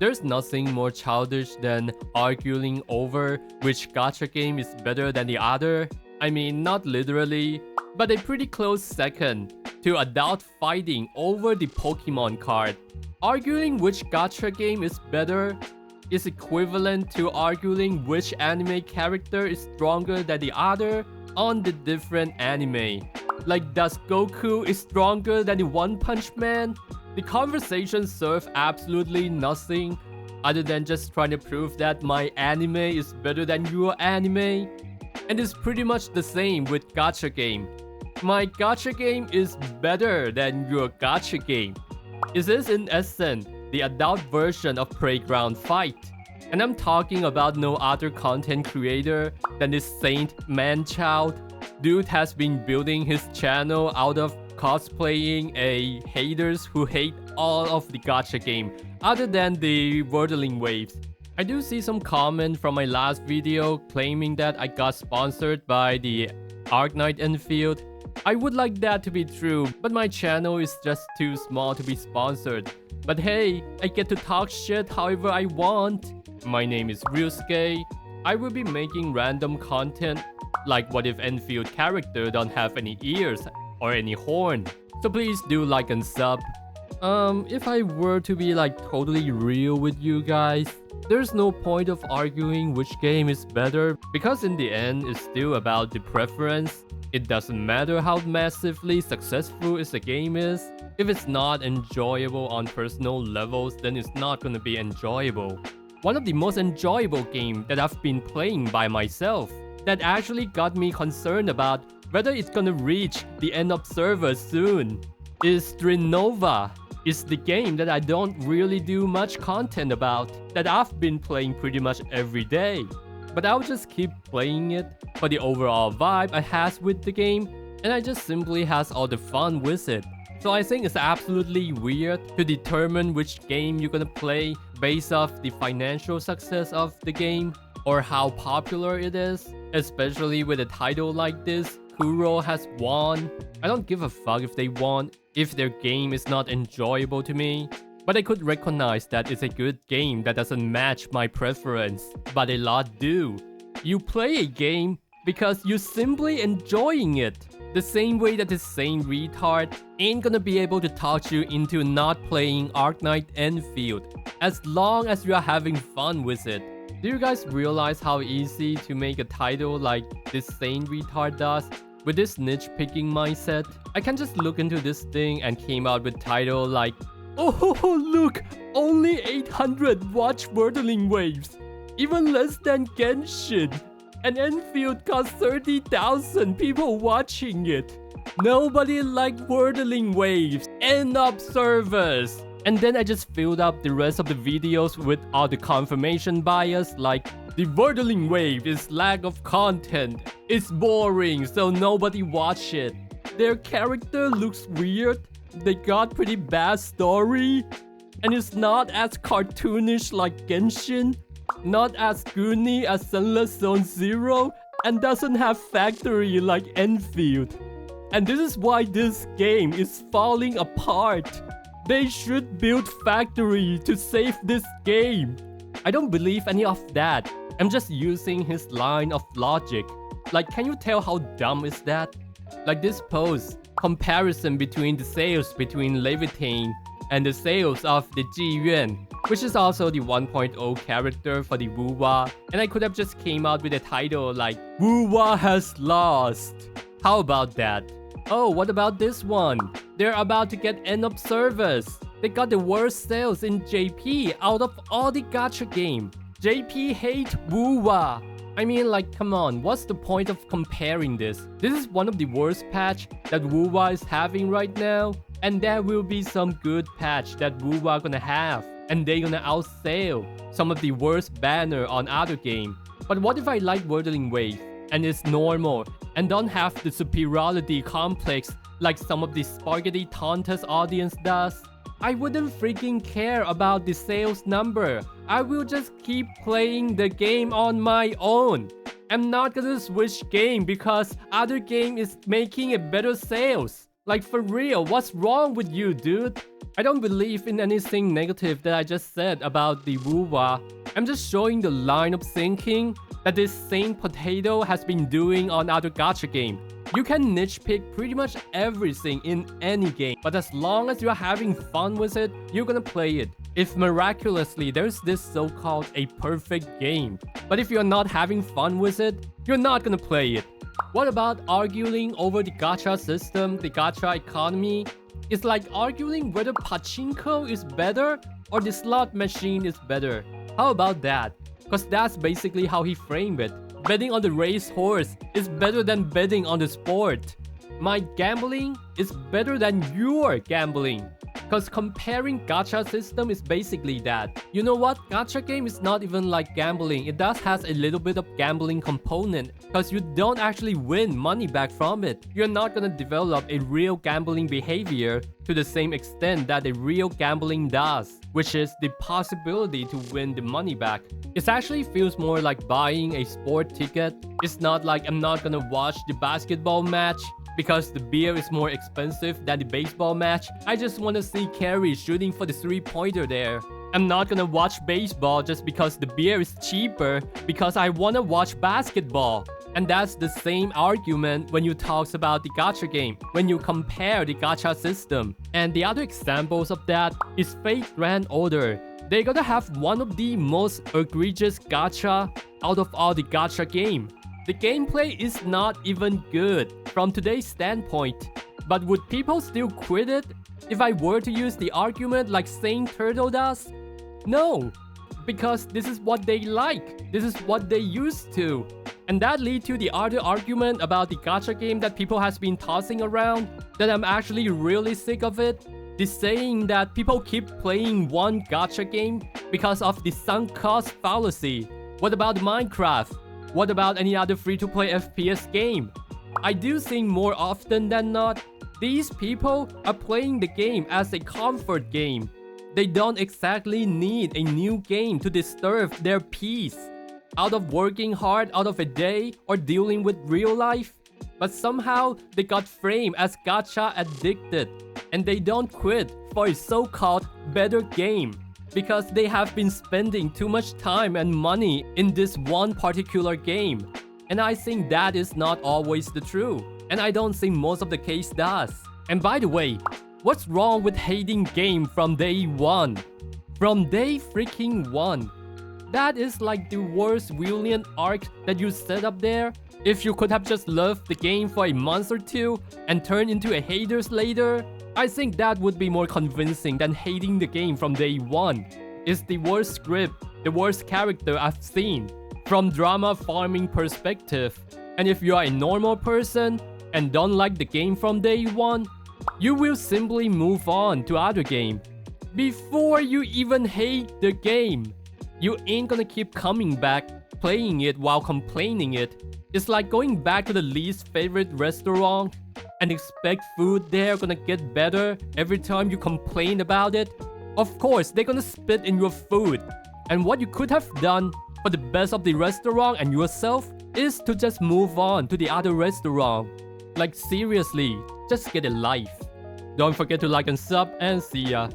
There's nothing more childish than arguing over which gacha game is better than the other. I mean, not literally, but a pretty close second to adult fighting over the Pokemon card. Arguing which gacha game is better is equivalent to arguing which anime character is stronger than the other on the different anime. Like, does Goku is stronger than the One Punch Man? The conversation serves absolutely nothing other than just trying to prove that my anime is better than your anime. And it's pretty much the same with gacha game. My gacha game is better than your gacha game. It is in essence the adult version of Playground Fight. And I'm talking about no other content creator than this Saint Manchild. Dude has been building his channel out of cosplaying a haters who hate all of the gacha game other than the Wordling Waves. I do see some comment from my last video claiming that I got sponsored by the Arknight Enfield. I would like that to be true, but my channel is just too small to be sponsored. But hey, I get to talk shit however I want. My name is Ryusuke. I will be making random content like what if Enfield character don't have any ears or any horn. So please do like and sub. If I were to be like totally real with you guys, there's no point of arguing which game is better because in the end it's still about the preference. It doesn't matter how massively successful a game is. If it's not enjoyable on personal levels, then it's not gonna be enjoyable. One of the most enjoyable games that I've been playing by myself that actually got me concerned about whether it's gonna reach the end of server soon is Drenova. It's the game that I don't really do much content about, that I've been playing pretty much every day. But I'll just keep playing it for the overall vibe I has with the game, and I just simply has all the fun with it. So I think it's absolutely weird to determine which game you're gonna play based off the financial success of the game or how popular it is, especially with a title like this. Kuro has won. I don't give a fuck if they won, if their game is not enjoyable to me. But I could recognize that it's a good game that doesn't match my preference, but a lot do. You play a game because you're simply enjoying it. The same way that this same retard ain't gonna be able to talk you into not playing Arknight Enfield, as long as you are having fun with it. Do you guys realize how easy to make a title like this same retard does? With this niche picking mindset, I can just look into this thing and came out with title like, oh look, only 800 watch Wordling Waves, even less than Genshin, and Enfield cost 30,000 people watching it. Nobody liked Wordling Waves, end of service. And then I just filled up the rest of the videos with all the confirmation bias like the Wordling Wave is lack of content, it's boring so nobody watch it, their character looks weird, they got pretty bad story, and it's not as cartoonish like Genshin, not as goony as Sunless Zone Zero, and doesn't have factory like Enfield. And this is why this game is falling apart. They should build factory to save this game. I don't believe any of that. I'm just using his line of logic. Like, can you tell how dumb is that? Like this pose, comparison between the sales between Levitain and the sales of the Jiyuan, which is also the 1.0 character for the Wuwa, and I could have just came out with a title like Wuwa has lost. How about that? Oh, what about this one? They're about to get end of service. They got the worst sales in JP out of all the gacha game. JP hate Wuwa. I mean, like, come on, what's the point of comparing this? This is one of the worst patch that Wuwa is having right now, and there will be some good patch that Wuwa gonna have, and they gonna outsell some of the worst banner on other game. But what if I like Wordling Wave, and it's normal, and don't have the superiority complex like some of the Spaghetti Tontas audience does? I wouldn't freaking care about the sales number. I will just keep playing the game on my own. I'm not gonna switch game because other game is making a better sales. Like for real, what's wrong with you, dude? I don't believe in anything negative that I just said about the Wuwa. I'm just showing the line of thinking that this same potato has been doing on other gacha game. You can niche pick pretty much everything in any game, but as long as you're having fun with it, you're gonna play it. If miraculously there's this so-called a perfect game, but if you're not having fun with it, you're not gonna play it. What about arguing over the gacha system, the gacha economy? It's like arguing whether pachinko is better or the slot machine is better. How about that? Because that's basically how he framed it. Betting on the racehorse is better than betting on the sport. My gambling is better than your gambling. Because comparing gacha system is basically that. You know what? Gacha game is not even like gambling. It does has a little bit of gambling component. Because you don't actually win money back from it. You're not gonna develop a real gambling behavior to the same extent that a real gambling does, which is the possibility to win the money back. It actually feels more like buying a sport ticket. It's not like I'm not gonna watch the basketball match because the beer is more expensive than the baseball match. I just want to see Carey shooting for the three-pointer there. I'm not gonna watch baseball just because the beer is cheaper because I want to watch basketball. And that's the same argument when you talk about the gacha game, when you compare the gacha system. And the other examples of that is Fate Grand Order. They're gonna have one of the most egregious gacha out of all the gacha game. The gameplay is not even good from today's standpoint. But would people still quit it if I were to use the argument like Saint Turtle does? No, because this is what they like. This is what they used to. And that leads to the other argument about the gacha game that people has been tossing around, that I'm actually really sick of it. The saying that people keep playing one gacha game because of the sunk cost fallacy. What about Minecraft? What about any other free-to-play FPS game? I do think more often than not, these people are playing the game as a comfort game. They don't exactly need a new game to disturb their peace. Out of working hard out of a day or dealing with real life. But somehow they got framed as gacha addicted. And they don't quit for a so-called better game. Because they have been spending too much time and money in this one particular game. And I think that is not always the truth. And I don't think most of the case does. And by the way, what's wrong with hating game from day one? From day freaking one. That is like the worst villain arc that you set up there. If you could have just loved the game for a month or two and turned into a haters later, I think that would be more convincing than hating the game from day one. It's the worst script, the worst character I've seen from drama farming perspective. And if you are a normal person and don't like the game from day one, you will simply move on to other game. Before you even hate the game, you ain't gonna keep coming back, playing it while complaining it. It's like going back to the least favorite restaurant and expect food there gonna get better every time you complain about it. Of course, they're gonna spit in your food. And what you could have done for the best of the restaurant and yourself is to just move on to the other restaurant. Like seriously, just get a life. Don't forget to like and sub and see ya.